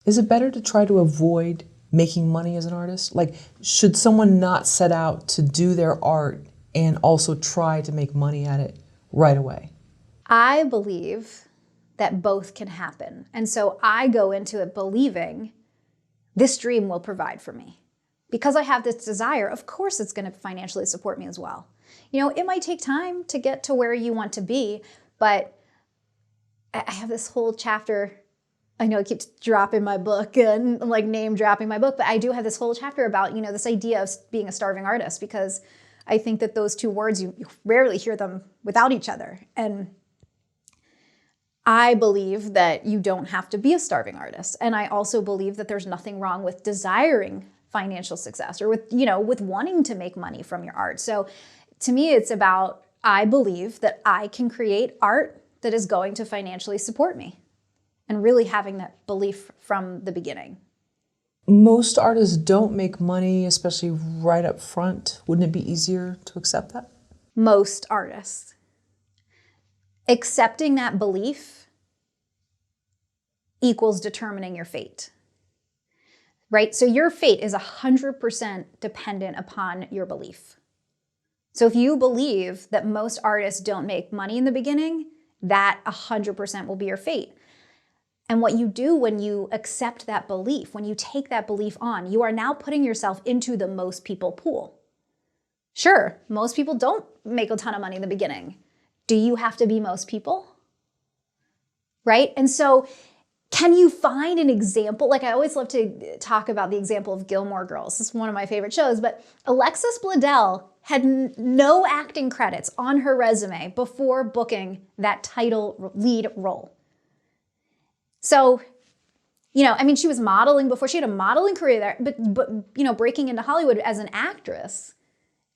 Is it better to try to avoid making money as an artist? Like, should someone not set out to do their art and also try to make money at it right away? I believe that both can happen. And so I go into it believing this dream will provide for me. Because I have this desire, of course it's going to financially support me as well. You know, it might take time to get to where you want to be, but I have this whole chapter, I know it keeps dropping my book and like name dropping my book, but I do have this whole chapter about, you know, this idea of being a starving artist, because I think that those two words, you rarely hear them without each other. And I believe that you don't have to be a starving artist. And I also believe that there's nothing wrong with desiring financial success or with, you know, with wanting to make money from your art. So to me, it's about, I believe that I can create art that is going to financially support me, and really having that belief from the beginning. Most artists don't make money, especially right up front. Wouldn't it be easier to accept that? Most artists. Accepting that belief equals determining your fate, right? So your fate is 100% dependent upon your belief. So if you believe that most artists don't make money in the beginning, that 100% will be your fate. And what you do when you accept that belief, when you take that belief on, you are now putting yourself into the most people pool. Sure, most people don't make a ton of money in the beginning. Do you have to be most people? Right? And so can you find an example? Like, I always love to talk about the example of Gilmore Girls. It's one of my favorite shows, but Alexis Bledel had no acting credits on her resume before booking that title lead role. So, you know, I mean, she was modeling before. She had a modeling career there, but you know, breaking into Hollywood as an actress.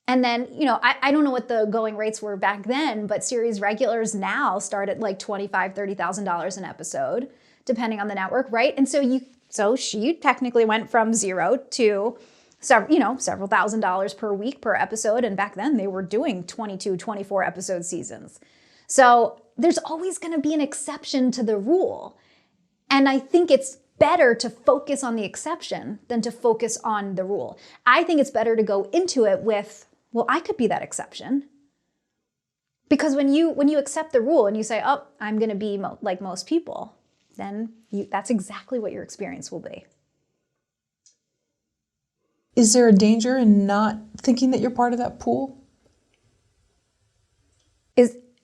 And then, you know, I don't know what the going rates were back then, but series regulars now start at like $25,000, $30,000 an episode, depending on the network, right? And so she technically went from zero to several $1,000s per week per episode. And back then they were doing 22, 24 episode seasons. So there's always going to be an exception to the rule. And I think it's better to focus on the exception than to focus on the rule. I think it's better to go into it with, well, I could be that exception. Because when you accept the rule and you say, oh, I'm going to be like most people, then that's exactly what your experience will be. Is there a danger in not thinking that you're part of that pool?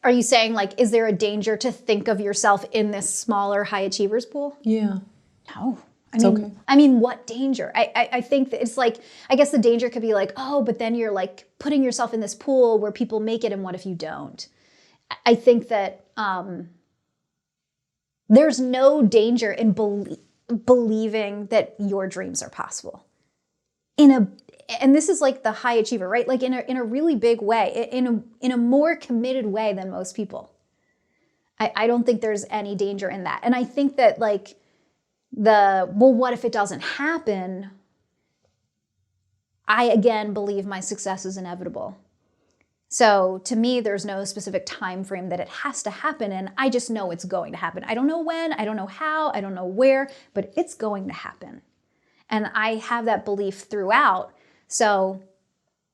Are you saying, like, is there a danger to think of yourself in this smaller high achievers pool? Yeah. No. Okay. I mean, what danger? I think that it's like, I guess the danger could be like, oh, but then you're like putting yourself in this pool where people make it, and what if you don't? I think that there's no danger in believing that your dreams are possible. And this is like the high achiever, right? Like in a really big way, in a more committed way than most people. I don't think there's any danger in that. And I think that like well, what if it doesn't happen? I again believe my success is inevitable. So to me, there's no specific time frame that it has to happen in. I just know it's going to happen. I don't know when, I don't know how, I don't know where, but it's going to happen. And I have that belief throughout. So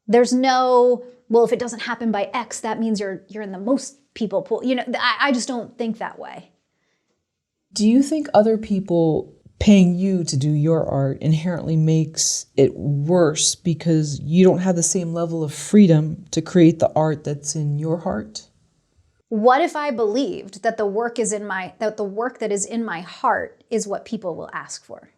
there's no, well, if it doesn't happen by X, that means you're in the most people pool. You know, I just don't think that way. Do you think other people paying you to do your art inherently makes it worse because you don't have the same level of freedom to create the art that's in your heart? What if I believed that the work that is in my heart is what people will ask for?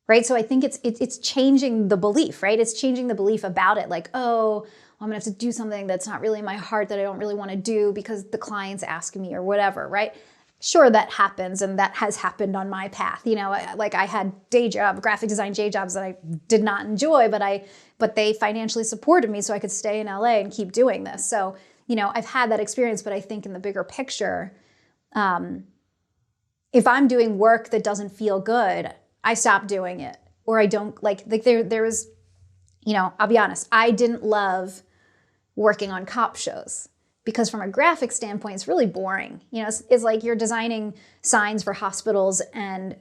Right? So I think it's changing the belief, right? It's changing the belief about it. Like, oh, I'm gonna have to do something that's not really in my heart, that I don't really want to do because the client's asking me or whatever, right? Sure, that happens, and that has happened on my path. You know, like I had graphic design day jobs that I did not enjoy, but they financially supported me so I could stay in LA and keep doing this. So, you know, I've had that experience, but I think in the bigger picture, if I'm doing work that doesn't feel good, I stop doing it, or I don't like there was, you know, I'll be honest, I didn't love working on cop shows because from a graphic standpoint, it's really boring. You know, it's like you're designing signs for hospitals and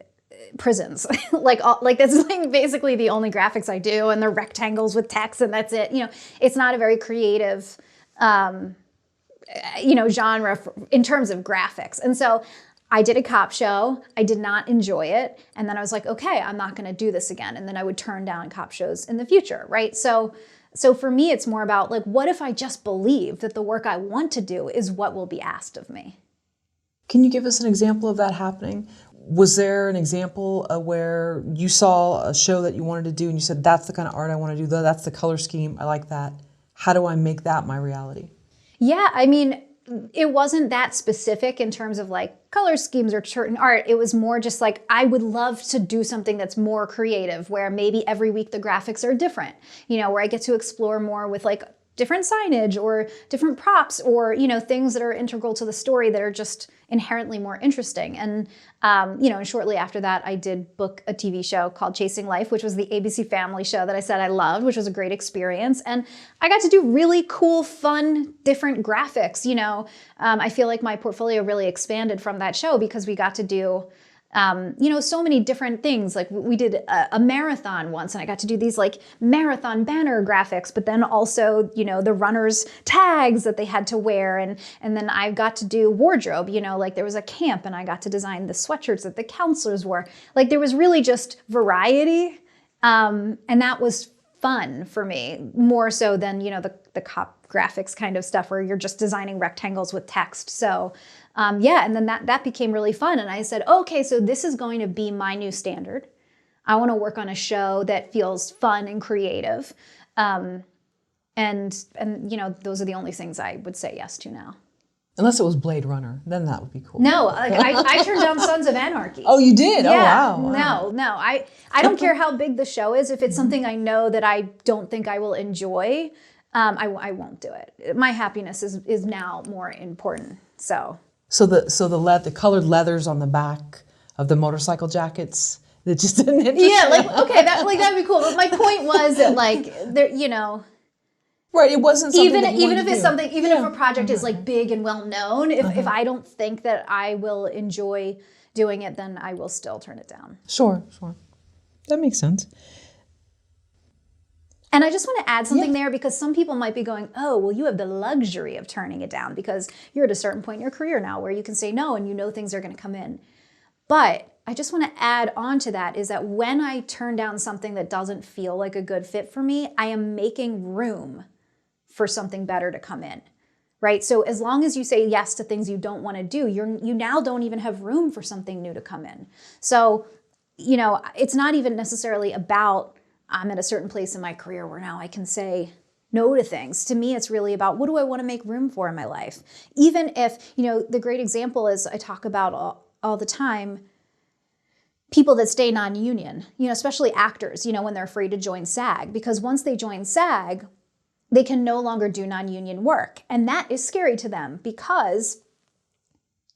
prisons. like that's like basically the only graphics I do, and they're rectangles with text, and that's it. You know, it's not a very creative, genre in terms of graphics. And so I did a cop show. I did not enjoy it. And then I was like, okay, I'm not going to do this again. And then I would turn down cop shows in the future, right? So for me, it's more about like, what if I just believe that the work I want to do is what will be asked of me? Can you give us an example of that happening? Was there an example where you saw a show that you wanted to do and you said, that's the kind of art I want to do, that's the color scheme, I like that. How do I make that my reality? Yeah, I mean, it wasn't that specific in terms of like color schemes or certain art. It was more just like, I would love to do something that's more creative, where maybe every week the graphics are different, you know, where I get to explore more with like different signage or different props, or, you know, things that are integral to the story that are just inherently more interesting. And, and shortly after that, I did book a TV show called Chasing Life, which was the ABC Family show that I said I loved, which was a great experience. And I got to do really cool, fun, different graphics. You know, I feel like my portfolio really expanded from that show because we got to do so many different things. Like we did a marathon once, and I got to do these like marathon banner graphics, but then also, you know, the runners' tags that they had to wear. And then I got to do wardrobe, you know, like there was a camp and I got to design the sweatshirts that the counselors wore. Like there was really just variety. And that was fun for me, more so than, you know, the cop graphics kind of stuff where you're just designing rectangles with text. So and then that became really fun. And I said, okay, so this is going to be my new standard. I want to work on a show that feels fun and creative. And you know, those are the only things I would say yes to now. Unless it was Blade Runner, then that would be cool. No, like, I turned down Sons of Anarchy. Oh, you did? Yeah, Oh, wow. No. I don't care how big the show is. If it's something I know that I don't think I will enjoy, I won't do it. My happiness is now more important. So the colored leathers on the back of the motorcycle jackets, that just didn't interest you? Yeah, like okay, that'd be cool. But my point was that like there, you know, right, it wasn't something even if it's something, even if a project is like big and well known, if I don't think that I will enjoy doing it, then I will still turn it down. Sure. That makes sense. And I just want to add something there, because some people might be going, oh, well, you have the luxury of turning it down because you're at a certain point in your career now where you can say no and you know things are going to come in. But I just want to add on to that is that when I turn down something that doesn't feel like a good fit for me, I am making room for something better to come in, right? So as long as you say yes to things you don't want to do, you now don't even have room for something new to come in. So, you know, it's not even necessarily about I'm at a certain place in my career where now I can say no to things. To me, it's really about what do I want to make room for in my life? Even if, you know, the great example is I talk about all the time, people that stay non-union, you know, especially actors, you know, when they're afraid to join SAG, because once they join SAG, they can no longer do non-union work. And that is scary to them because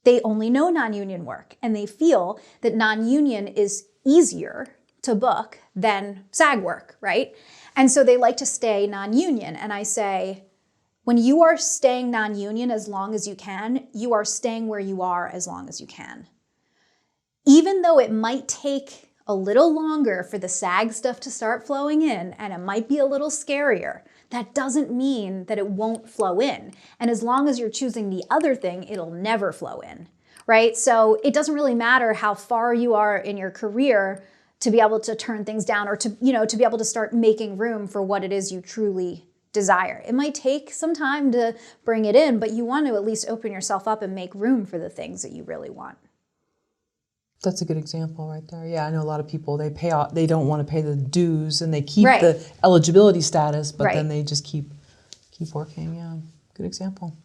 they only know non-union work and they feel that non-union is easier to book than SAG work, right? And so they like to stay non-union. And I say, when you are staying non-union as long as you can, you are staying where you are as long as you can. Even though it might take a little longer for the SAG stuff to start flowing in, and it might be a little scarier, that doesn't mean that it won't flow in. And as long as you're choosing the other thing, it'll never flow in, right? So it doesn't really matter how far you are in your career to be able to turn things down or to, you know, to be able to start making room for what it is you truly desire. It might take some time to bring it in, but you want to at least open yourself up and make room for the things that you really want. That's a good example right there. Yeah, I know a lot of people, they don't want to pay the dues and they keep Right. the eligibility status, but Right. then they just keep working. Yeah, good example.